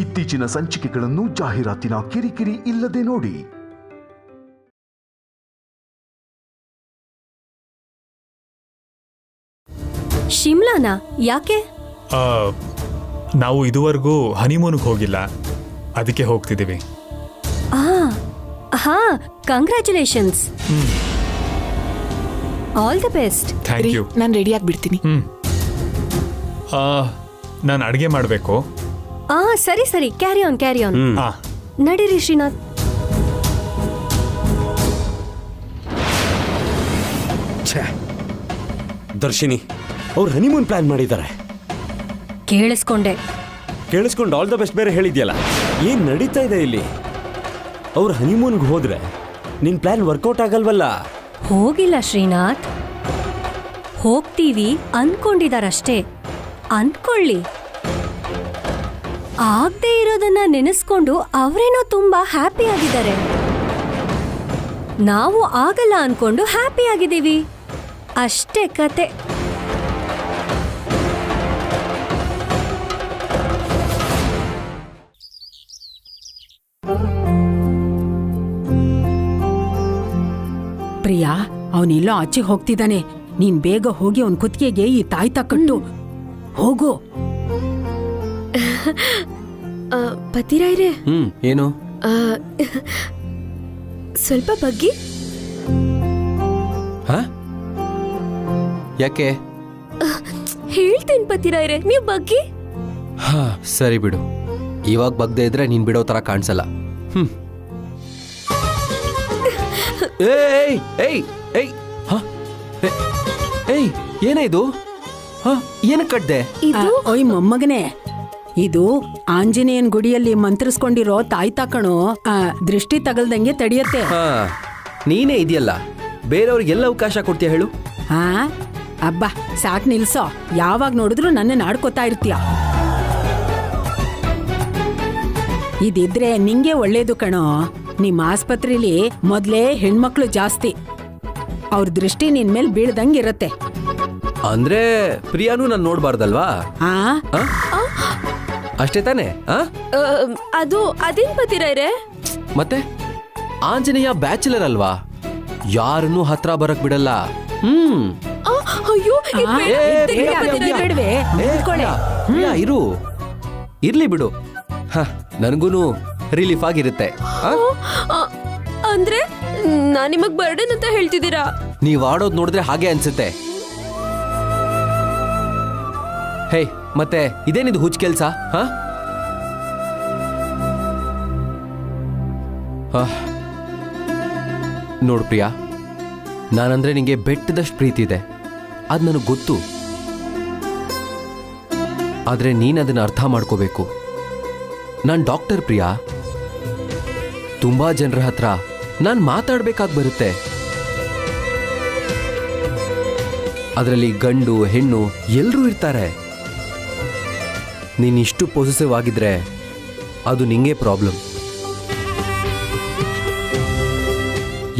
ಇತ್ತೀಚಿನ ಸಂಚಿಕೆಗಳನ್ನು ಜಾಹೀರಾತಿನ ಕಿರಿಕಿರಿ ಇಲ್ಲದೆ ನೋಡಿ. ಶಿಮ್ಲಾನಾ? ಯಾಕೆ? ನಾವು ಇದುವರೆಗೂ ಹನಿಮೂನ್ಗೆ ಹೋಗಿಲ್ಲ, ಅದಕ್ಕೆ ಹೋಗ್ತಿದ್ದೀವಿ. ಹಾ, congratulations. All the best. Thank you. ನಾನು ರೆಡಿ ಆಗಿಬಿಡ್ತೀನಿ. ನಾನು ಅಡುಗೆ ಮಾಡಬೇಕು. ಸರಿ ಸರಿ, ಕ್ಯಾರಿ ಆನ್. ನಡೀರಿ ಶ್ರೀನಾಥ್. ದರ್ಶಿನಿ ಅವ್ರು ಹನಿಮೂನ್ ಪ್ಲಾನ್ ಮಾಡಿದ್ದಾರೆ. ಕೇಳಿಸ್ಕೊಂಡು ಆಲ್ ದ ಬೆಸ್ಟ್ ಬೇರೆ ಹೇಳಿದ್ಯಲ್ಲ, ಏನ್ ನಡೀತಾ ಇದೆ ಇಲ್ಲಿ? ಅವ್ರು ಹನಿಮೂನ್ಗೆ ಹೋದ್ರೆ ನಿನ್ ಪ್ಲಾನ್ ವರ್ಕೌಟ್ ಆಗಲ್ವಲ್ಲ? ಹೋಗಿಲ್ಲ ಶ್ರೀನಾಥ್, ಹೋಗ್ತೀವಿ ಅನ್ಕೊಂಡಿದಾರಷ್ಟೇ. ಅನ್ಕೊಳ್ಳಿ. ಆಗದೆ ಇರೋದನ್ನ ನೆನೆಸ್ಕೊಂಡು ಅವರೇನೋ ತುಂಬಾ ಹ್ಯಾಪಿ ಆಗಿದ್ದಾರೆ. ನಾವು ಆಗಲ್ಲ ಅನ್ಕೊಂಡು ಹ್ಯಾಪಿ ಆಗಿದ್ದೀವಿ, ಅಷ್ಟೇ ಕತೆ. ಪ್ರಿಯಾ, ಅವನೆಲ್ಲೋ ಆಚೆ ಹೋಗ್ತಿದ್ದಾನೆ. ನೀನ್ ಬೇಗ ಹೋಗಿ ಅವನ್ ಕುತ್ತಿಗೆಗೆ ಈ ತಾಯ್ತ ಕಟ್ಟು ಹೋಗು. ಪತಿರಾಯ್ರೆ, ಏನು? ಸ್ವಲ್ಪ ಬಗ್ಗಿ. ಯಾಕೆ? ಹೇಳ್ತೇನೆ ಪತಿರಾಯ್ರೆ, ನೀವು ಬಗ್ಗಿ. ಸರಿ ಬಿಡು, ಇವಾಗ ಬಗ್ದೇ ಇದ್ರೆ ನೀನ್ ಬಿಡೋ ತರ ಕಾಣಿಸಲ್ಲ. ಏನೇ ಇದು? ಏನ ಕಡ್ದೆ? ಓಯ್ ಮೊಮ್ಮಗನೇ, ಇದು ಆಂಜನೇಯನ್ ಗುಡಿಯಲ್ಲಿ ಮಂತ್ರಿಸ್ಕೊಂಡಿರೋ ತಾಯ್ತ ಕಣೋ. ದೃಷ್ಟಿ ತಗಲ್ದಂಗೆ ತಡಿಯತ್ತೆ. ನೀನೇ ಇದೆಯಲ್ಲ, ಬೇರೆಯವ್ರಿಗೆಲ್ಲ ಅವಕಾಶ ಕೊಡ್ತೀಯ ಹೇಳು? ಅಬ್ಬಾ ಸಾಕ್ ನಿಲ್ಸೋ. ಯಾವಾಗ ನೋಡಿದ್ರು ನನ್ನ ಆಡ್ಕೋತಾ ಇರ್ತೀಯ. ಇದಿದ್ರೆ ನಿಂಗೆ ಒಳ್ಳೇದು ಕಣೋ. ನಿಮ್ ಆಸ್ಪತ್ರೆಲಿ ಮೊದ್ಲೇ ಹೆಣ್ಮಕ್ಳು ಜಾಸ್ತಿ, ಅವ್ರ ದೃಷ್ಟಿ ನಿನ್ ಮೇಲ್ ಬೀಳ್ದಂಗಿರತ್ತೆ. ಅಂದ್ರೆ ಪ್ರಿಯಾನು ನಾನು ನೋಡ್ಬಾರ್ದಲ್ವಾ? ಅಷ್ಟೇ ತಾನೆ? ಅದು ಅದೇನ್ ಪತಿರಾಯ್ರೆ? ಮತ್ತೆ ಆಂಜನೇಯ ಬ್ಯಾಚುಲರ್ ಅಲ್ವಾ, ಯಾರನ್ನೂ ಹತ್ರ ಬರಕ್ ಬಿಡಲ್ಲ. ಅಯ್ಯೋ, ಇರು, ಇರ್ಲಿ ಬಿಡು, ನನ್ಗೂನು ರಿಲೀಫ್ ಆಗಿರುತ್ತೆ. ಅಂದ್ರೆ ನಾನ್ ನಿಮಗ್ ಬರ್ಡನ್ ಅಂತ ಹೇಳ್ತಿದ್ದೀರಾ? ನೀವ್ ಆಡೋದ್ ನೋಡಿದ್ರೆ ಹಾಗೆ ಅನ್ಸುತ್ತೆ. ಹೇ, ಮತ್ತೆ ಇದೇನಿದು ಹುಚ್ಚ ಕೆಲ್ಸ? ನೋಡು ಪ್ರಿಯಾ, ನಾನಂದ್ರೆ ನಿಂಗೆ ಬೆಟ್ಟದಷ್ಟು ಪ್ರೀತಿ ಇದೆ, ಅದ್ ನನಗೆ ಗೊತ್ತು. ಆದ್ರೆ ನೀನ್ ಅದನ್ನ ಅರ್ಥ ಮಾಡ್ಕೋಬೇಕು. ನಾನ್ ಡಾಕ್ಟರ್ ಪ್ರಿಯಾ, ತುಂಬಾ ಜನರ ಹತ್ರ ನಾನ್ ಮಾತಾಡ್ಬೇಕಾಗಿ ಬರುತ್ತೆ. ಅದರಲ್ಲಿ ಗಂಡು ಹೆಣ್ಣು ಎಲ್ರೂ ಇರ್ತಾರೆ. ನೀನ್ ಇಷ್ಟು ಪೊಸೆಸಿವ್ ಆಗಿದ್ರೆ ಅದು ನಿಂಗೆ ಪ್ರಾಬ್ಲಮ್.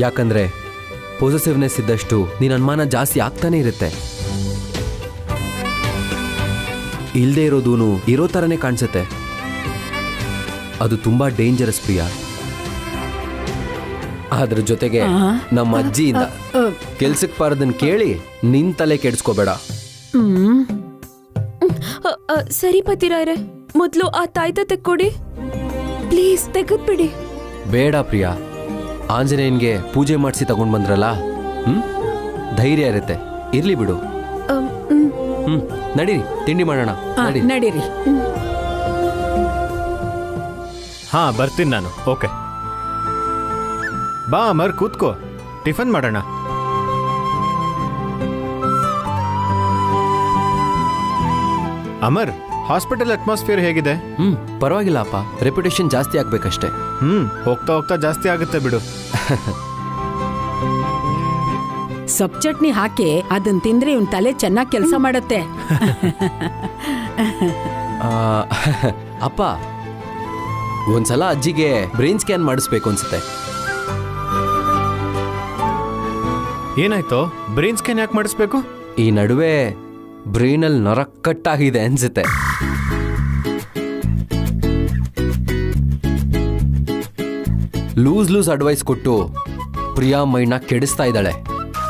ಯಾಕಂದ್ರೆ ಪೊಸೆಸಿವ್ನೆಸ್ ಇದ್ದಷ್ಟು ನೀನ್ ಅನುಮಾನ ಜಾಸ್ತಿ ಆಗ್ತಾನೆ ಇರುತ್ತೆ. ಇಲ್ದೇ ಇರೋದೂನು ಇರೋ ಥರನೇ ಕಾಣಿಸುತ್ತೆ. ಅದು ತುಂಬಾ ಡೇಂಜರಸ್ ಪ್ರಿಯಾ. ಅದ್ರ ಜೊತೆಗೆ ನಮ್ಮ ಅಜ್ಜಿಯಿಂದ ಕೆಲ್ಸಕ್ಕೆ ಬಾರದನ್ ಕೇಳಿ ನಿನ್ ತಲೆ ಕೆಡಿಸ್ಕೋಬೇಡ. ಸರಿ ಪತಿರಾಯ್ರೆ, ಮೊದ್ಲು ಆ ತಾಯ್ತ ತೆಕ್ಕೊಡಿ ಪ್ಲೀಸ್. ತೆಗೆದ್ಬಿಡಿ. ಬೇಡ ಪ್ರಿಯಾ, ಆಂಜನೇಯನ್ಗೆ ಪೂಜೆ ಮಾಡಿಸಿ ತಗೊಂಡ್ ಬಂದ್ರಲ್ಲ, ಧೈರ್ಯ ಇರುತ್ತೆ. ಇರ್ಲಿ ಬಿಡು. ನಡೀರಿ, ತಿಂಡಿ ಮಾಡೋಣ. ನಡೀರಿ. ಬರ್ತೀನಿ ನಾನು. ಓಕೆ, ಬಾ ಅಮರ್, ಕೂತ್ಕೋ, ಟಿಫನ್ ಮಾಡೋಣ. ಅಮರ್, ಹಾಸ್ಪಿಟಲ್ ಅಟ್ಮಾಸ್ಫಿಯರ್ ಹೇಗಿದೆ? ಪರವಾಗಿಲ್ಲ ಅಪ್ಪ, ರೆಪ್ಯುಟೇಷನ್ ಜಾಸ್ತಿ ಆಗ್ಬೇಕಷ್ಟೇ. ಹೋಗ್ತಾ ಹೋಗ್ತಾ ಜಾಸ್ತಿ ಆಗುತ್ತೆ ಬಿಡು. ಸೊಪ್ಪು ಚಟ್ನಿ ಹಾಕಿ ಅದನ್ನ ತಿಂದ್ರೆ ಇವ್ನ ತಲೆ ಚೆನ್ನಾಗಿ ಕೆಲಸ ಮಾಡತ್ತೆ. ಅಪ್ಪ, ಒಂದ್ಸಲ ಅಜ್ಜಿಗೆ ಬ್ರೈನ್ ಸ್ಕ್ಯಾನ್ ಮಾಡಿಸ್ಬೇಕು ಅನ್ಸುತ್ತೆ. ಏನಾಯ್ತು? ಬ್ರೈನ್ ಸ್ಕ್ಯಾನ್ ಯಾಕೆ ಮಾಡಿಸ್ಬೇಕು? ಈ ನಡುವೆ ಬ್ರೈನಲ್ಲಿ ನರ ಕಟ್ಟಾಗಿದೆ ಅನ್ಸುತ್ತೆ. ಲೂಸ್ ಅಡ್ವೈಸ್ ಕೊಟ್ಟು ಪ್ರಿಯಾ ಮೈಂಡ್ನ ಕೆಡಿಸ್ತಾ ಇದ್ದಾಳೆ.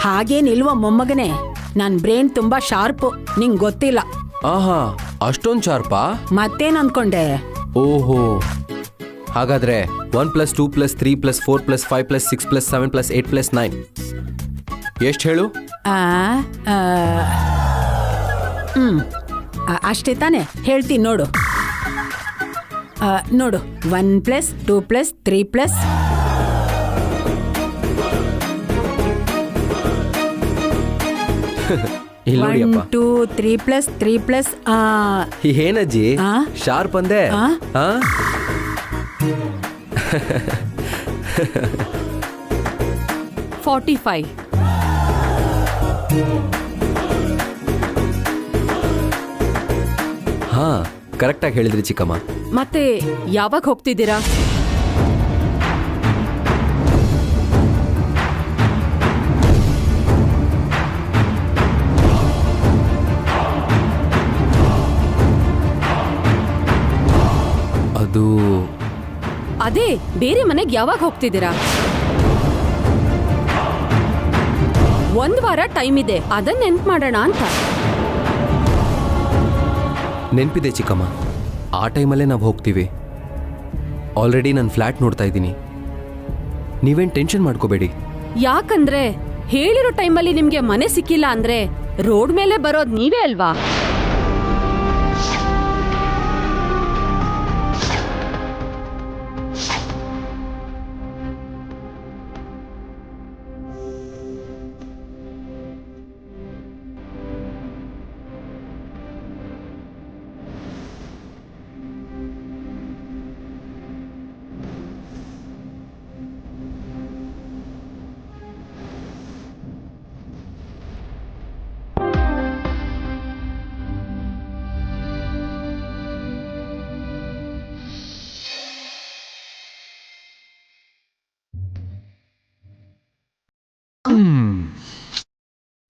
ಹಾಗೇನಿಲ್ವ ಮೊಮ್ಮಗನೇ, ನನ್ ಬ್ರೈನ್ ತುಂಬಾ ಶಾರ್ಪು, ನಿಂಗ್ ಗೊತ್ತಿಲ್ಲ. ಆಹಾ, ಅಷ್ಟೊಂದ್ ಶಾರ್ಪಾ? ಮತ್ತೇನ್ ಅನ್ಕೊಂಡೆ? ಓಹೋ, ಹಾಗಾದ್ರೆ 1 + 2 + 3 + 4 + 5 + 6 + 7 + 8 + 9 ಎಷ್ಟು ಹೇಳು? ಅಷ್ಟೇ ತಾನೆ, ಹೇಳ್ತೀನಿ ನೋಡು. ನೋಡು, 1 + 2 + 3 + ಇಲ್ಲಿ 1 ನೋಡಿಯಪ್ಪ. 2 3 + 3 + ಏನಜ್ಜಿ ಆ? ಶಾರ್ಪ್ ಅಂದೆ? ಆ? ಆ? 45. ಹಾ, ಕರೆಕ್ಟಾಗಿ ಹೇಳಿದ್ರಿ ಚಿಕ್ಕಮ್ಮ. ಮತ್ತೆ ಯಾವಾಗ ಹೋಗ್ತಿದ್ದೀರಾ? ಅದು ಅದೇ ಬೇರೆ ಮನೆಗೆ ಯಾವಾಗ ಹೋಗ್ತಿದ್ದೀರಾ? 1 ವಾರ ಟೈಮ್ ಇದೆ, ಅದನ್ನ ನೆನ್ಪು ಮಾಡೋಣ ಅಂತ. ನೆನಪಿದೆ ಚಿಕ್ಕಮ್ಮ, ಆ ಟೈಮಲ್ಲೇ ನಾವು ಹೋಗ್ತೀವಿ. ಆಲ್ರೆಡಿ ನಾನು ಫ್ಲ್ಯಾಟ್ ನೋಡ್ತಾ ಇದ್ದೀನಿ, ನೀವೇನು ಟೆನ್ಷನ್ ಮಾಡ್ಕೋಬೇಡಿ. ಯಾಕಂದ್ರೆ ಹೇಳಿರೋ ಟೈಮಲ್ಲಿ ನಿಮ್ಗೆ ಮನೆ ಸಿಕ್ಕಿಲ್ಲ ಅಂದ್ರೆ ರೋಡ್ ಮೇಲೆ ಬರೋದ್ ನೀವೇ ಅಲ್ವಾ?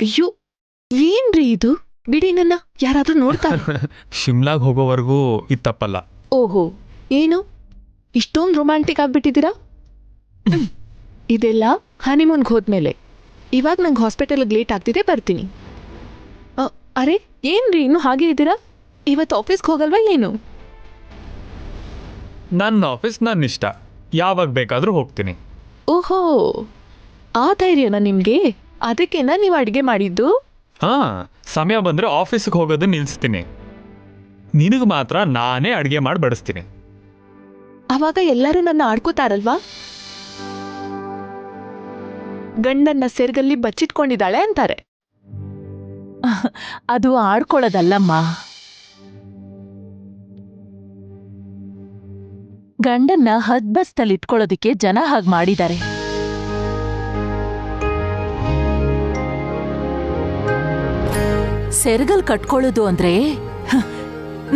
ಅಯ್ಯೋ, ಏನ್ರಿ ಇದು? ಬಿಡಿ, ನನ್ನ ಯಾರಾದ್ರೂ ನೋಡ್ತಾರೆ. ಶಿಮ್ಲಾಗ್ ಹೋಗೋವರೆಗೂ ಇದು ತಪ್ಪಲ್ಲ. ಓಹೋ, ಏನು ಇಷ್ಟೊಂದು ರೊಮ್ಯಾಂಟಿಕ್ ಆಗ್ಬಿಟ್ಟಿದ್ದೀರಾ? ಇದೆಲ್ಲ ಹನಿಮೂನ್ಗೆ ಹೋದ್ಮೇಲೆ. ಇವಾಗ ನಂಗೆ ಹಾಸ್ಪಿಟಲ್ಗೆ ಲೇಟ್ ಆಗ್ತಿದೆ, ಬರ್ತೀನಿ. ಅರೆ, ಏನ್ರಿ ಇನ್ನೂ ಹಾಗೆ ಇದ್ದೀರಾ? ಇವತ್ತು ಆಫೀಸ್ಗೆ ಹೋಗಲ್ವಾ ಏನು? ನನ್ನ ಆಫೀಸ್ ನನ್ನ ಇಷ್ಟ, ಯಾವಾಗ ಬೇಕಾದರೂ ಹೋಗ್ತೀನಿ. ಓಹೋ, ಆ ಧೈರ್ಯನಾ ನಿಮಗೆ? ಅದಕ್ಕೆನಾ ನೀವು ಅಡುಗೆ ಮಾಡಿದ್ದು? ಹಾಂ, ಸಮಯ ಬಂದರೆ ಆಫೀಸಿಗೆ ಹೋಗೋದನ್ನ ನಿಲ್ಲಿಸ್ತೀನಿ. ನಿನಗೆ ಮಾತ್ರ ನಾನೇ ಅಡುಗೆ ಮಾಡಿ ಬಡಿಸ್ತೀನಿ. ಅವಾಗ ಎಲ್ಲರೂ ನನ್ನ ಆಡ್ಕೋತಾರಲ್ವಾ? ಗಂಡನ್ನ ಸೆರ್ಗಲ್ಲಿ ಬಚ್ಚಿಟ್ಕೊಂಡಿದ್ದಾಳೆ ಅಂತಾರೆ. ಅದು ಆಡ್ಕೊಳ್ಳೋದಲ್ಲಮ್ಮ. ಗಂಡನ್ನ ಹದ್ಬಸ್ತಲ್ಲಿ ಇಟ್ಕೊಳ್ಳೋದಿಕ್ಕೆ ಜನ ಹಾಗೆ ಮಾಡಿದ್ದಾರೆ. ಸೆರಗಲ್ ಕಟ್ಕೊಳ್ಳೋದು ಅಂದ್ರೆ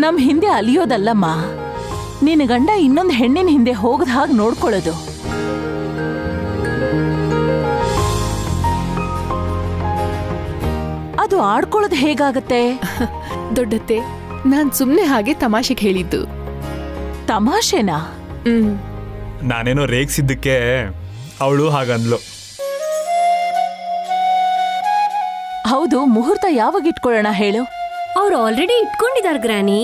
ನಮ್ ಹಿಂದೆ ಅಲಿಯೋದಲ್ಲಮ್ಮ. ನಿನ್ನ ಗಂಡ ಇನ್ನೊಂದು ಹೆಣ್ಣಿನ ಹಿಂದೆ ಹೋಗದ ಹಾಗೆ ನೋಡ್ಕೊಳ್ಳೋದು. ಅದು ಆಡ್ಕೊಳ್ಳೋದು ಹೇಗಾಗತ್ತೆ? ದೊಡ್ಡತ್ತೆ, ನಾನ್ ಸುಮ್ನೆ ಹಾಗೆ ತಮಾಷೆಗೆ ಹೇಳಿದ್ದು. ತಮಾಷೆನಾ? ನಾನೇನೋ ರೇಗಿಸಿದ್ದಕ್ಕೆ ಅವಳು ಹಾಗಂದ್ಲು. ಹೌದು, ಮುಹೂರ್ತ ಯಾವಾಗ ಇಟ್ಕೊಳ್ಳೋಣ ಹೇಳು? ಅವ್ರು ಆಲ್ರೆಡಿ ಇಟ್ಕೊಂಡಿದ್ದಾರೆ ಗ್ರಾನಿ.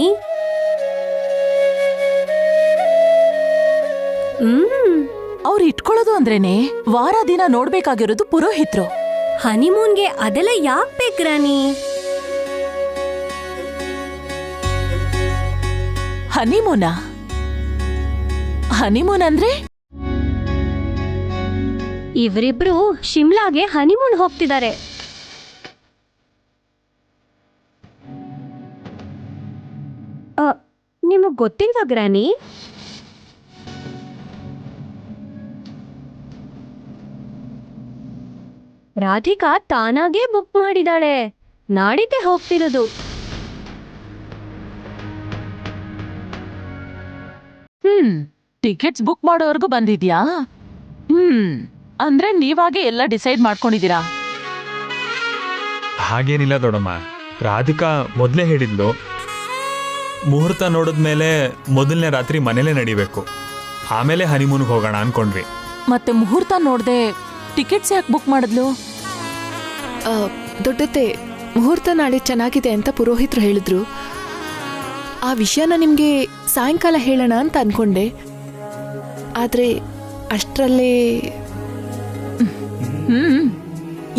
ಅವ್ರು ಇಟ್ಕೊಳ್ಳೋದು ಅಂದ್ರೇನೆ ವಾರ ದಿನ ನೋಡ್ಬೇಕಾಗಿರೋದು ಪುರೋಹಿತ್ರು. ಹನಿಮೂನ್ಗೆ ಅದೆಲ್ಲ ಯಾಕೆ ಬೇಕು ಗ್ರಾನಿ? ಹನಿಮೂನಾ? ಹನಿಮೂನ್ ಅಂದ್ರೆ ಇವರಿಬ್ರು ಶಿಮ್ಲಾಗೆ ಹನಿಮೂನ್ ಹೋಗ್ತಿದ್ದಾರೆ. ನಿಮಗ್ ಗೊತ್ತಿಲ್ವಾ ಗ್ರಾನಿ? ರಾಧಿಕಾ ತಾನಾಗೇ ಬುಕ್ ಮಾಡಿದಾಳೆ, ನಾಡಿದ್ದೆ ಹೋಗ್ತಿರೋದು. ಟಿಕೆಟ್ಸ್ ಬುಕ್ ಮಾಡೋವರೆಗೂ ಬಂದಿದ್ಯಾ? ಅಂದ್ರೆ ನೀವಾಗೆ ಎಲ್ಲ ಡಿಸೈಡ್ ಮಾಡ್ಕೊಂಡಿದ್ದೀರಾ? ಹಾಗೇನಿಲ್ಲ ದೊಡ್ಡಮ್ಮ, ರಾಧಿಕಾ ಮೊದಲೇ ಹೇಳಿದ್ಲು ಮುಹೂರ್ತ ನೋಡಿದ್ಮೇಲೆ ಮೊದಲನೇ ರಾತ್ರಿ ಮನೇಲೇ ನಡಿಬೇಕು, ಆಮೇಲೆ ಹನಿಮೂನ್ಗೆ ಹೋಗೋಣ ಅನ್ಕೊಂಡ್ವಿ. ಮತ್ತೆ ಮುಹೂರ್ತ ನೋಡ್ದೆ ಟಿಕೆಟ್ಸ್ ಯಾಕೆ ಬುಕ್ ಮಾಡಿದ್ಲು? ದೊಡ್ಡತ್ತೆ, ಮುಹೂರ್ತ ನಾಳೆ ಚೆನ್ನಾಗಿದೆ ಅಂತ ಪುರೋಹಿತರು ಹೇಳಿದ್ರು. ಆ ವಿಷಯನ ನಿಮಗೆ ಸಾಯಂಕಾಲ ಹೇಳೋಣ ಅಂತ ಅನ್ಕೊಂಡೆ. ಆದರೆ ಅಷ್ಟರಲ್ಲೇ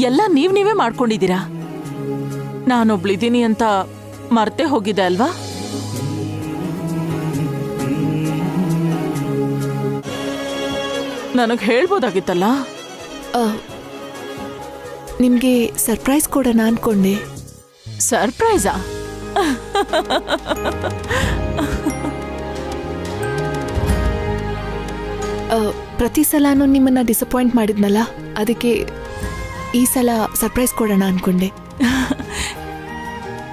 ಎಲ್ಲ ನೀವೇ ಮಾಡ್ಕೊಂಡಿದ್ದೀರಾ. ನಾನೊಬ್ಳಿದ್ದೀನಿ ಅಂತ ಮರ್ತೆ ಹೋಗಿದೆ ಅಲ್ವಾ? ನನಗೆ ಹೇಳ್ಬೋದಾಗಿತ್ತಲ್ಲ. ನಿಮಗೆ ಸರ್ಪ್ರೈಸ್ ಕೊಡೋಣ ಅನ್ಕೊಂಡೆ. ಸರ್ಪ್ರೈಸಾ? ಪ್ರತಿ ಸಲನೂ ನಿಮ್ಮನ್ನ ಡಿಸಪಾಯಿಂಟ್ ಮಾಡಿದ್ನಲ್ಲ, ಅದಕ್ಕೆ ಈ ಸಲ ಸರ್ಪ್ರೈಸ್ ಕೊಡೋಣ ಅನ್ಕೊಂಡೆ.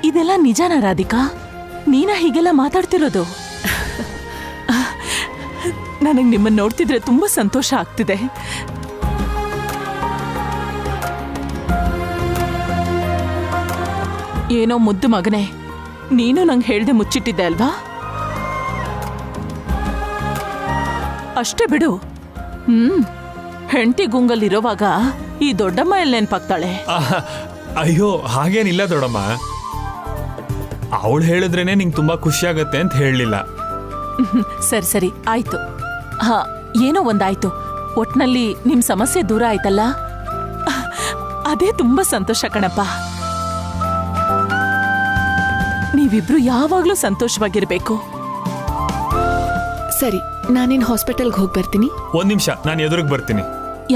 ಇದೆಲ್ಲ ನಿಜಾನ ರಾಧಿಕಾ? ನೀನ ಹೀಗೆಲ್ಲ ಮಾತಾಡ್ತಿರೋದು? ನನಗೆ ನಿಮ್ಮನ್ನ ನೋಡ್ತಿದ್ರೆ ತುಂಬಾ ಸಂತೋಷ ಆಗ್ತಿದೆ. ಏನೋ ಮುದ್ದು ಮಗನೇ, ನೀನು ನಂಗೆ ಹೇಳ್ದೆ ಮುಚ್ಚಿಟ್ಟಿದ್ದೆ ಅಲ್ವಾ? ಅಷ್ಟೇ ಬಿಡು. ಹೆಂಡತಿ ಗುಂಗಲ್ಲಿರೋವಾಗ ಈ ದೊಡ್ಡಮ್ಮ ಎಲ್ಲಿ ನೆನ್ಪಾಗ್ತಾಳೆ? ಅಯ್ಯೋ, ಹಾಗೇನಿಲ್ಲ ದೊಡ್ಡಮ್ಮ. ಅವಳು ಹೇಳಿದ್ರೇನೆ ನಿಂಗೆ ತುಂಬಾ ಖುಷಿ ಆಗತ್ತೆ ಅಂತ ಹೇಳಲಿಲ್ಲ. ಸರಿ ಸರಿ ಆಯ್ತು. ಹಾ, ಏನೋ ಒಂದಾಯ್ತು. ಒಟ್ನಲ್ಲಿ ನಿಮ್ ಸಮಸ್ಯೆ ದೂರ ಆಯ್ತಲ್ಲ, ಅದೇ ತುಂಬಾ ಸಂತೋಷ ಕಣಪ್ಪ. ನೀವಿಬ್ರು ಯಾವಾಗ್ಲೂ ಸಂತೋಷವಾಗಿರ್ಬೇಕು. ಸರಿ, ನಾನಿನ್ ಹಾಸ್ಪಿಟಲ್ಗೆ ಹೋಗಿ ಬರ್ತೀನಿ. ಒಂದ್ ನಿಮಿಷ, ನಾನು ಎದುರಿಗೆ ಬರ್ತೀನಿ.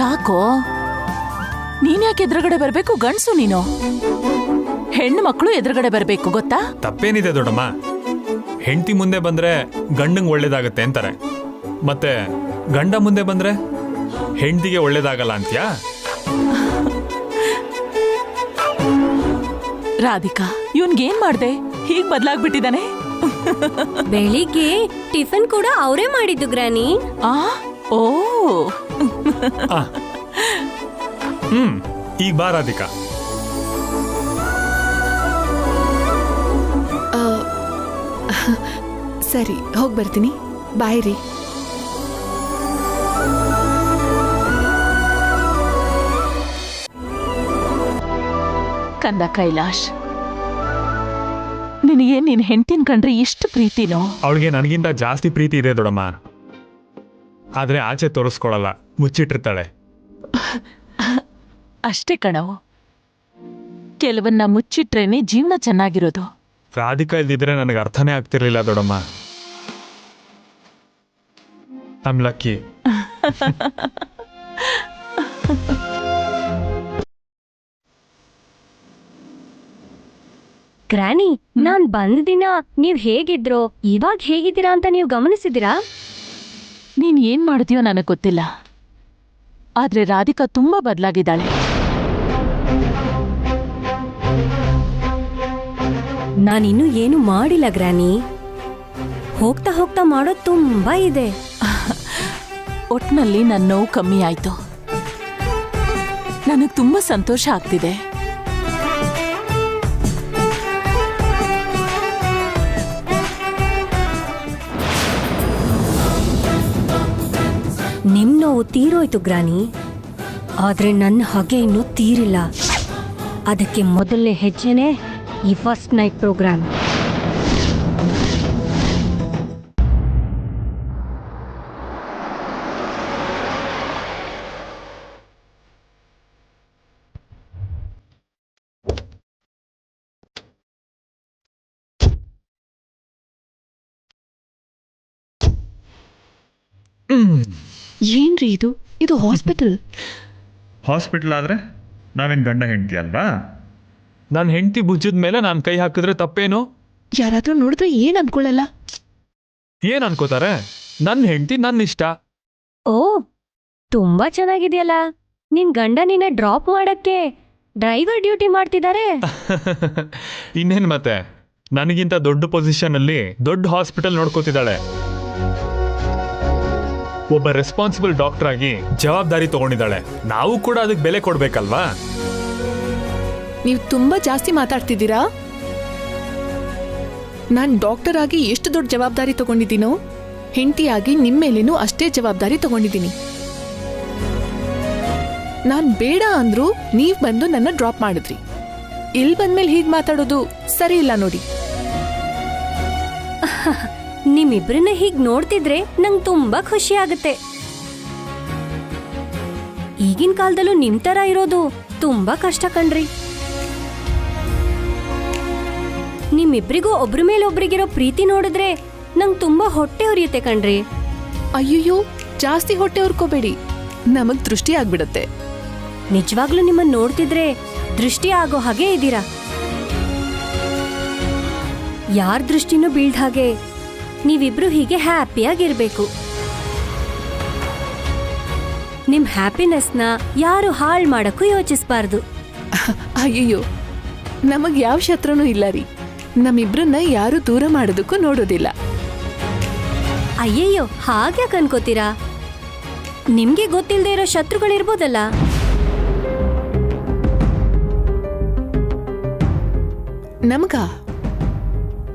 ಯಾಕೋ? ನೀನ್ ಯಾಕೆ ಎದುರುಗಡೆ ಬರ್ಬೇಕು? ಗಂಡ್ಸು ನೀನು. ಹೆಣ್ಣು ಮಕ್ಕಳು ಎದುರುಗಡೆ ಬರ್ಬೇಕು, ಗೊತ್ತಾ? ತಪ್ಪೇನಿದೆ ದೊಡ್ಡಮ್ಮ? ಹೆಂಡತಿ ಮುಂದೆ ಬಂದ್ರೆ ಗಂಡಂಗೆ ಒಳ್ಳೇದಾಗತ್ತೆ ಅಂತಾರೆ, ಮತ್ತೆ ಗಂಡ ಮುಂದೆ ಬಂದ್ರೆ ಹೆಂಡತಿಗೆ ಒಳ್ಳೇದಾಗಲ್ಲ ಅಂತ್ಯಾ? ರಾಧಿಕಾ, ಇವನ್ಗೇನ್ ಮಾಡ್ದೆ? ಹೀಗ್ ಬದ್ಲಾಗ್ಬಿಟ್ಟಿದಾನೆ. ಬೆಳಿಗ್ಗೆ ಟಿಫನ್ ಕೂಡ ಅವರೇ ಮಾಡಿದ್ದು ಗ್ರಾನಿ. ಓ ಈಗ ಬಾ ರಾಧಿಕಾ. ಸರಿ, ಹೋಗಿ ಬರ್ತೀನಿ. ಬಾಯ್ ರೀ. ಕಂದ ಕೈಲಾಶ್, ನಿನಗೆ ನಿನ್ ಹೆಂಡತಿನ ಕಂಡ್ರೆ ಎಷ್ಟು ಪ್ರೀತಿನೋ? ಅವಳಿಗೆ ನನಗಿಂತ ಜಾಸ್ತಿ ಪ್ರೀತಿ ಇದೆ ದೊಡ್ಡಮ್ಮ. ಆದ್ರೆ ಆಚೆ ತೋರಿಸ್ಕೊಳಲ್ಲ, ಮುಚ್ಚಿಟ್ಟಿರ್ತಾಳೆ. ಅಷ್ಟೇ ಕಣವು, ಕೆಲವನ್ನ ಮುಚ್ಚಿಟ್ರೇನೆ ಜೀವನ ಚೆನ್ನಾಗಿರೋದು. ರಾಧಿಕಾ ಇಲ್ದಿದ್ರೆ ನನಗೆ ಅರ್ಥನೇ ಆಗ್ತಿರ್ಲಿಲ್ಲ ದೊಡ್ಡಮ್ಮ. I'm lucky. ಗ್ರಾನಿ, ನಾನ್ ಬಂದ ದಿನ ನೀವ್ ಹೇಗಿದ್ರೋ ಇವಾಗ ಹೇಗಿದ್ದೀರಾ ಅಂತ ನೀವು ಗಮನಿಸಿದಿರಾ? ನೀನ್ ಏನ್ ಮಾಡ್ತೀಯೋ ನನಗೆ ಗೊತ್ತಿಲ್ಲ, ಆದ್ರೆ ರಾಧಿಕಾ ತುಂಬಾ ಬದಲಾಗಿದ್ದಾಳೆ. ನಾನಿನ್ನೂ ಏನು ಮಾಡಿಲ್ಲ ಗ್ರಾನಿ. ಹೋಗ್ತಾ ಹೋಗ್ತಾ ಮಾಡೋದು ತುಂಬಾ ಇದೆ. ಒಟ್ನಲ್ಲಿ ನನ್ನ ನೋವು ಕಮ್ಮಿ ಆಯ್ತು. ನನಗೆ ತುಂಬಾ ಸಂತೋಷ ಆಗ್ತಿದೆ. ನಿಮ್ ನೋವು ತೀರೋಯ್ತು ಗ್ರಾನಿ, ಆದ್ರೆ ನನ್ನ ಹಾಗೆ ಇನ್ನೂ ತೀರಿಲ್ಲ. ಅದಕ್ಕೆ ಮೊದಲನೇ ಹೆಜ್ಜೆನೆ ಈ ಫಸ್ಟ್ ನೈಟ್ ಪ್ರೋಗ್ರಾಮ್. ಏನ್ರಿ ಇದು? ಇದು ಹಾಸ್ಪಿಟಲ್. ಹಾಸ್ಪಿಟಲ್ ಆದ್ರೆ ನಾವೇನ್ ಗಂಡ ಹೆಂಡತಿ ಅಲ್ವಾ? ನನ್ನ ಹೆಂಡತಿ ಭುಜದ ಮೇಲೆ ನಾನು ಕೈ ಹಾಕಿದ್ರೆ ತಪ್ಪೇನು? ಯಾರಾದ್ರೂ ನೋಡಿದ್ರೆ ಏನ್ ಅನ್ಕೊಳ್ಳಲ್ಲ. ಏನ್ ಅನ್ಕೋತಾರೆ? ನನ್ನ ಹೆಂಡತಿ ನನ್ನ ಇಷ್ಟ. ಓ, ತುಂಬಾ ಚೆನ್ನಾಗಿದೆಯಲ್ಲ. ನಿನ್ ಗಂಡ ನಿನ್ನ ಡ್ರಾಪ್ ಮಾಡಕ್ಕೆ ಡ್ರೈವರ್ ಡ್ಯೂಟಿ ಮಾಡ್ತಿದ್ದಾರೆ. ಇನ್ನೇನ್ ಮತ್ತೆ, ನನಗಿಂತ ದೊಡ್ಡ ಪೊಸಿಷನ್ ಅಲ್ಲಿ ದೊಡ್ಡ ಹಾಸ್ಪಿಟಲ್ ನೋಡ್ಕೋತಿದ್ದಾಳೆ. ಒಬ್ಬ ರೆಸ್ಪಾನ್ಸಿಬಲ್ ಡಾಕ್ಟರ್ ಆಗಿ ಜವಾಬ್ದಾರಿ ತಗೊಂಡಿದ್ದಾಳೆ. ನಾವು ಕೂಡ ಅದಕ್ಕೆ ಬೆಲೆ ಕೊಡ್ಬೇಕಲ್ವಾ? ನೀವು ತುಂಬಾ ಜಾಸ್ತಿ ಮಾತಾಡ್ತಿದ್ದೀರಾ. ನಾನ್ ಡಾಕ್ಟರ್ ಆಗಿ ಎಷ್ಟು ದೊಡ್ಡ ಜವಾಬ್ದಾರಿ ತಗೊಂಡಿದ್ದೀನೋ, ಹೆಂಡತಿಯಾಗಿ ನಿಮ್ಮೇಲೇನೂ ಅಷ್ಟೇ ಜವಾಬ್ದಾರಿ ತಗೊಂಡಿದ್ದೀನಿ. ನಾನ್ ಬೇಡ ಅಂದ್ರು ನೀವ್ ಬಂದು ನನ್ನ ಡ್ರಾಪ್ ಮಾಡಿದ್ರಿ. ಇಲ್ಲಿ ಬಂದ್ಮೇಲೆ ಹೀಗ್ ಮಾತಾಡೋದು ಸರಿ ಇಲ್ಲ ನೋಡಿ. ನಿಮ್ಮಿಬ್ರನ್ನ ಹೀಗ್ ನೋಡ್ತಿದ್ರೆ ನಂಗ್ ತುಂಬಾ ಖುಷಿ ಆಗುತ್ತೆ. ಈಗಿನ ಕಾಲದಲ್ಲೂ ನಿಮ್ ತರ ಇರೋದು ತುಂಬಾ ಕಷ್ಟ ಕಣ್ರಿ. ನಿಮ್ಮಿಬ್ರಿಗೂ ಒಬ್ರ ಮೇಲೆ ಒಬ್ರಿಗಿರೋ ಪ್ರೀತಿ ನೋಡಿದ್ರೆ ನಂಗ್ ತುಂಬಾ ಹೊಟ್ಟೆ ಉರಿಯುತ್ತೆ ಕಣ್ರಿ. ಅಯ್ಯಯ್ಯೋ, ಜಾಸ್ತಿ ಹೊಟ್ಟೆ ಉರ್ಕೋಬೇಡಿ, ನಮಗ್ ದೃಷ್ಟಿ ಆಗ್ಬಿಡತ್ತೆ. ನಿಜವಾಗ್ಲೂ ನಿಮ್ಮನ್ನ ನೋಡ್ತಿದ್ರೆ ದೃಷ್ಟಿ ಆಗೋ ಹಾಗೆ ಇದ್ದೀರಾ. ಯಾರ್ ದೃಷ್ಟಿನೂ ಬೀಳ್ದ ಹಾಗೆ ನೀವಿಬ್ರು ಹೀಗೆ ಹ್ಯಾಪಿಯಾಗಿರ್ಬೇಕು. ನಿಮ್ ಹ್ಯಾಪಿನೆಸ್ನ ಯಾರು ಹಾಳ್ ಮಾಡಕ್ಕೂ ಯೋಚಿಸ್ಬಾರ್ದು. ಅಯ್ಯಯ್ಯೋ, ನಮಗ್ ಯಾವ ಶತ್ರುನೂ ಇಲ್ಲ ರೀ. ನಮ್ಮಿಬ್ರನ್ನ ಯಾರು ದೂರ ಮಾಡೋದಕ್ಕೂ ನೋಡೋದಿಲ್ಲ. ಅಯ್ಯಯ್ಯೋ, ಹಾಗ್ಯಾಕ್ ಅನ್ಕೋತೀರಾ? ನಿಮ್ಗೆ ಗೊತ್ತಿಲ್ಲದೆ ಇರೋ ಶತ್ರುಗಳಿರ್ಬೋದಲ್ಲ.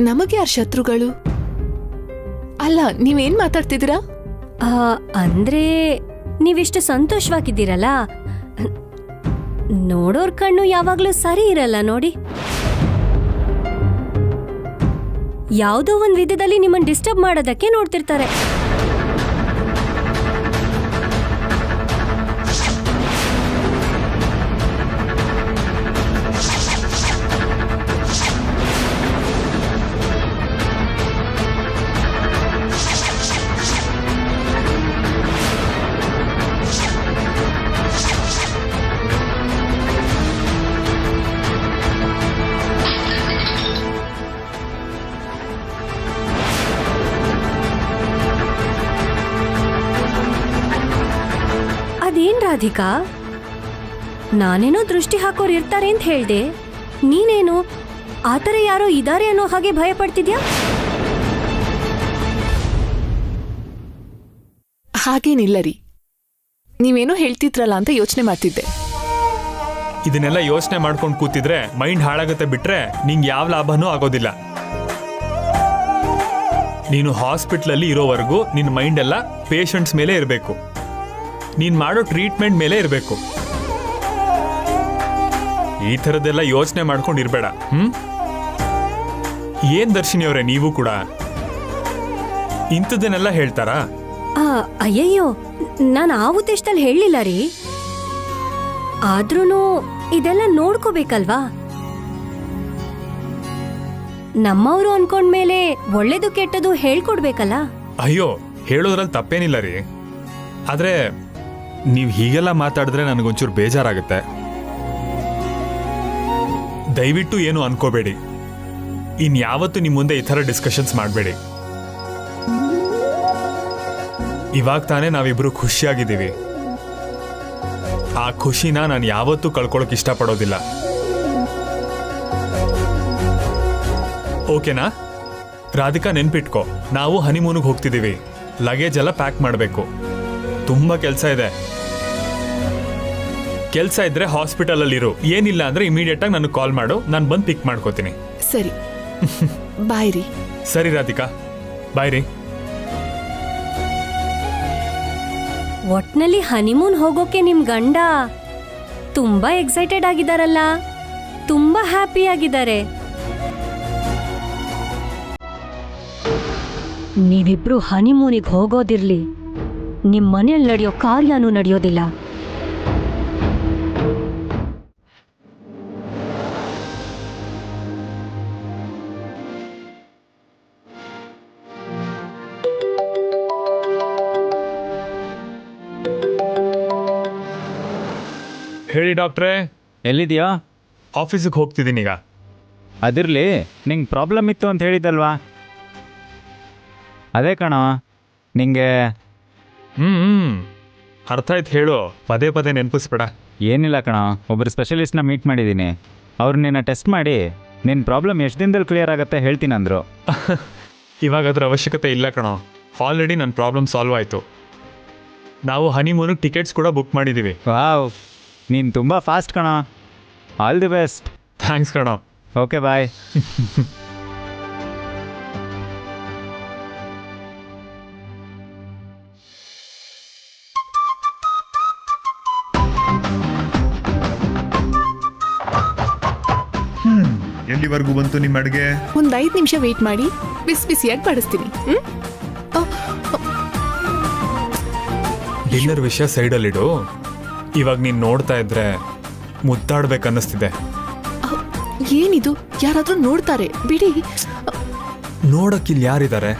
ನಮಗೆ ಯಾರ ಶತ್ರುಗಳು? ಅಲ್ಲ, ನೀವೇನ್ ಮಾತಾಡ್ತಿದ್ದೀರಾ? ಅಂದ್ರೆ ನೀವಿಷ್ಟು ಸಂತೋಷವಾಗಿದ್ದೀರಲ್ಲ, ನೋಡೋರ್ ಕಣ್ಣು ಯಾವಾಗ್ಲೂ ಸರಿ ಇರಲ್ಲ ನೋಡಿ. ಯಾವುದೋ ಒಂದ್ ವಿಧದಲ್ಲಿ ನಿಮ್ಮನ್ನ ಡಿಸ್ಟರ್ಬ್ ಮಾಡೋದಕ್ಕೆ ನೋಡ್ತಿರ್ತಾರೆ. ಅದೇನ್ ರಾಧಿಕಾ, ನಾನೇನೋ ದೃಷ್ಟಿ ಹಾಕೋರು ಇರ್ತಾರೆ ಅಂತ ಹೇಳ್ದೆ, ನೀನೇನು ಆತರ ಯಾರೋ ಇದಾರೆ ಅನ್ನೋ ಹಾಗೆ ಭಯ ಪಡ್ತಿದ್ಯಾ? ಹಾಗೇನಿಲ್ಲ ರೀ, ನೀವೇನೋ ಹೇಳ್ತಿದ್ರಲ್ಲ ಅಂತ ಯೋಚನೆ ಮಾಡ್ತಿದ್ದೆ. ಇದನ್ನೆಲ್ಲ ಯೋಚನೆ ಮಾಡ್ಕೊಂಡು ಕೂತಿದ್ರೆ ಮೈಂಡ್ ಹಾಳಾಗತ್ತೆ ಬಿಟ್ರೆ ನಿಂಗೆ ಯಾವ ಲಾಭನೂ ಆಗೋದಿಲ್ಲ. ನೀನು ಹಾಸ್ಪಿಟ್ಲಲ್ಲಿ ಇರೋವರೆಗೂ ನಿನ್ನ ಮೈಂಡ್ ಎಲ್ಲ ಪೇಷಂಟ್ಸ್ ಮೇಲೆ ಇರಬೇಕು. ನೀನ್ ಮಾಡೋ ಟ್ರೀಟ್ಮೆಂಟ್ ಮೇಲೆ ಇರಬೇಕು. ಈ ಥರದ್ದೆಲ್ಲ ಯೋಚನೆ ಮಾಡ್ಕೊಂಡು ಇರಬೇಡ. ಏನ್ ದರ್ಶಿನಿ ಅವರೇ, ನೀವು ಕೂಡ ಇಂಥದ್ದನ್ನೆಲ್ಲ ಹೇಳ್ತಾರಾ? ಅಯ್ಯಯ್ಯೋ, ನಾನು ಆ ಉದ್ದೇಶದಲ್ಲಿ ಹೇಳಲಿಲ್ಲ ರೀ. ಆದ್ರೂನು ಇದೆಲ್ಲ ನೋಡ್ಕೋಬೇಕಲ್ವಾ? ನಮ್ಮವರು ಅನ್ಕೊಂಡ್ಮೇಲೆ ಒಳ್ಳೇದು ಕೆಟ್ಟದು ಹೇಳ್ಕೊಡ್ಬೇಕಲ್ಲ. ಅಯ್ಯೋ, ಹೇಳೋದ್ರಲ್ಲಿ ತಪ್ಪೇನಿಲ್ಲ ರೀ. ಆದ್ರೆ ನೀವು ಹೀಗೆಲ್ಲ ಮಾತಾಡಿದ್ರೆ ನನಗೊಂಚೂರು ಬೇಜಾರಾಗುತ್ತೆ. ದಯವಿಟ್ಟು ಏನು ಅನ್ಕೋಬೇಡಿ. ಇನ್ಯಾವತ್ತು ನಿಮ್ಮ ಮುಂದೆ ಈ ಥರ ಡಿಸ್ಕಷನ್ಸ್ ಮಾಡಬೇಡಿ. ಇವಾಗ ತಾನೇ ನಾವಿಬ್ರು ಖುಷಿಯಾಗಿದ್ದೀವಿ. ಆ ಖುಷಿನ ನಾನು ಯಾವತ್ತೂ ಕಳ್ಕೊಳಕ್ ಇಷ್ಟಪಡೋದಿಲ್ಲ. ಓಕೆನಾ? ರಾಧಿಕಾ, ನೆನ್ಪಿಟ್ಕೋ, ನಾವು ಹನಿಮೂನ್ಗೆ ಹೋಗ್ತಿದ್ದೀವಿ. ಲಗೇಜ್ ಎಲ್ಲ ಪ್ಯಾಕ್ ಮಾಡಬೇಕು. ತುಂಬಾ ಕೆಲಸ ಇದೆ. ಕೆಲಸ ಇದ್ರೆ ಹಾಸ್ಪಿಟಲಲ್ಲಿ ಇರು. ಏನಿಲ್ಲ ಅಂದ್ರೆ ಇಮಿಡಿಯೇಟ್ ಆಗಿ ನನಗೆ ಕಾಲ್ ಮಾಡು, ನಾನು ಬಂದು ಪಿಕ್ ಮಾಡ್ಕೋತೀನಿ. ಸರಿ, ಬಾಯ್ ರೀ. ಸರಿ ರಾಧಿಕಾ, ಬಾಯ್ ರೀ. ಒಟ್ನಲ್ಲಿ ಹನಿಮೂನ್ ಹೋಗೋಕೆ ನಿಮ್ ಗಂಡ ತುಂಬಾ ಎಕ್ಸೈಟೆಡ್ ಆಗಿದಾರಲ್ಲ, ತುಂಬಾ ಹ್ಯಾಪಿ ಆಗಿದ್ದಾರೆ. ನೀವಿಬ್ರು ಹನಿಮೂನಿಗೆ ಹೋಗೋದಿರ್ಲಿ, ನಿಮ್ ಮನೇಲಿ ನಡೆಯೋ ಕಾರ್ಯನೂ ನಡೆಯೋದಿಲ್ಲ. ಹೇಳಿ ಡಾಕ್ಟ್ರೇ. ಎಲ್ಲಿದೆಯಾ? ಆಫೀಸಿಗೆ ಹೋಗ್ತಿದ್ದೀನಿ ಈಗ. ಅದಿರಲಿ, ನಿಂಗೆ ಪ್ರಾಬ್ಲಮ್ ಇತ್ತು ಅಂತ ಹೇಳಿದ್ದಲ್ವಾ? ಅದೇ ಕಣೋ ನಿಂಗೆ. ಅರ್ಥ ಆಯ್ತು, ಹೇಳು. ಪದೇ ಪದೇ ನೆನಪಿಸ್ಬೇಡ. ಏನಿಲ್ಲ ಕಣೋ, ಒಬ್ಬರು ಸ್ಪೆಷಲಿಸ್ಟ್ನ ಮೀಟ್ ಮಾಡಿದ್ದೀನಿ. ಅವ್ರು ನಿನ್ನ ಟೆಸ್ಟ್ ಮಾಡಿ ನಿನ್ನ ಪ್ರಾಬ್ಲಮ್ ಎಷ್ಟು ದಿನದಲ್ಲಿ ಕ್ಲಿಯರ್ ಆಗುತ್ತೆ ಹೇಳ್ತೀನಿ ಅಂದರು. ಇವಾಗ ಅದ್ರ ಅವಶ್ಯಕತೆ ಇಲ್ಲ ಕಣೋ. ಆಲ್ರೆಡಿ ನನ್ನ ಪ್ರಾಬ್ಲಮ್ ಸಾಲ್ವ್ ಆಯಿತು. ನಾವು ಹನಿಮೂನಿಗೆ ಟಿಕೆಟ್ಸ್ ಕೂಡ ಬುಕ್ ಮಾಡಿದ್ದೀವಿ. ವಾವ್, ನೀನು ತುಂಬ ಫಾಸ್ಟ್ ಕಣೋ. All the best. ಥ್ಯಾಂಕ್ಸ್ ಕಣೋ. ಓಕೆ, ಬಾಯ್. ಎಲ್ಲಿವರೆಗೂ ಬಂತು ನಿಮ್ಮ ಅಡುಗೆ? ಒಂದು 5 ನಿಮಿಷ ವೇಟ್ ಮಾಡಿ, ಬಿಸಿ ಬಿಸಿಯಾಗಿ ಬಡಿಸ್ತೀನಿ. ಡಿನ್ನರ್ ವಿಷಯ ಸೈಡಲ್ಲಿಡು. ಇವಾಗ ನೀನು ನೋಡ್ತಾ ಇದ್ರೆ ಮುದ್ದಾಡ್ಬೇಕನ್ನಿಸ್ತಿದೆ. ಏನಿದು, ಯಾರಾದ್ರೂ ನೋಡ್ತಾರೆ ಬಿಡಿ. ನೋಡಕ್ಕಿಲ್ಲಿ ಯಾರಿದ್ದಾರೆ?